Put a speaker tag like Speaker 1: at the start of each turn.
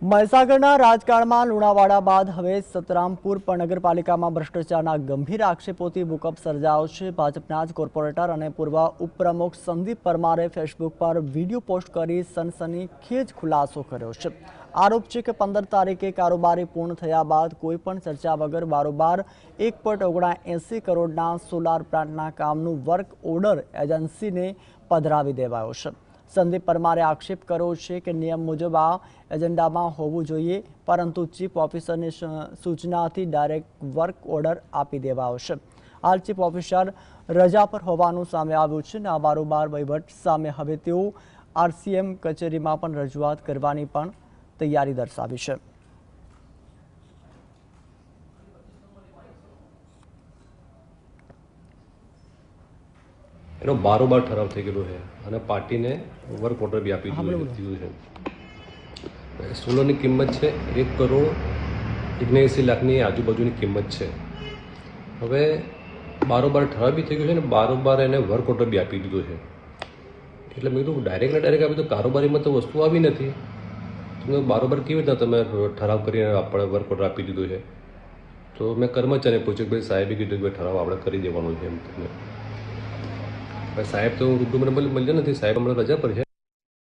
Speaker 1: મહીસાગરના રાજકારણમાં લુણાવાડા બાદ હવે સતરામપુર નગરપાલિકામાં ભ્રષ્ટાચારના ગંભીર આક્ષેપોથી ભૂકંપ સર્જાયો છે। ભાજપના જ કોર્પોરેટર અને પૂર્વ ઉપપ્રમુખ સંદીપ પરમારે ફેસબુક પર વિડીયો પોસ્ટ કરી સનસનીખેજ ખુલાસો કર્યો છે। આરોપ છે કે 15 તારીખે કારોબારી પૂર્ણ થયા બાદ કોઈપણ ચર્ચા વગર બારોબાર 1.79 કરોડના સોલાર પ્લાન્ટના કામનું વર્ક ઓર્ડર એજન્સીને પધરાવી દેવાયો છે। સંદીપ પરમારે આક્ષેપ કર્યો છે કે નિયમ મુજબ આ એજન્ડામાં હોવું જોઈએ, પરંતુ ચીફ ઓફિસરની સૂચનાથી ડાયરેક્ટ વર્ક ઓર્ડર આપી દેવાયો છે। હાલ ચીફ ઓફિસર રજા પર હોવાનું સામે આવ્યું છે અને આ બારોબાર વહીવટ સામે હવે તેઓ આરસીએમ કચેરીમાં પણ રજૂઆત કરવાની પણ તૈયારી દર્શાવી છે।
Speaker 2: એનો બારોબાર ઠરાવ થઈ ગયેલો છે અને પાર્ટીને વર્ક ઓર્ડર બી આપી દીધું છે। સોલરની કિંમત છે 1,79,00,000ની આજુબાજુની કિંમત છે। હવે બારોબાર ઠરાવ બી થઈ ગયો છે અને બારોબાર એને વર્ક ઓર્ડર બી આપી દીધો છે। એટલે મેં કીધું ડાયરેક્ટ આપી તો કારોબારીમાં તો વસ્તુ આવી નથી, તમે બારોબાર કેવી રીતના તમે ઠરાવ કરીને આપણે વર્ક ઓર્ડર આપી દીધો છે। તો મેં કર્મચારીને પૂછ્યું કે ભાઈ સાહેબે કીધું કે ભાઈ ઠરાવ આપણે કરી દેવાનો છે એમ તમને। સાહેબ તો રૂબરૂ મને મળ્યા નથી, સાહેબ હમણાં રજા પર છે।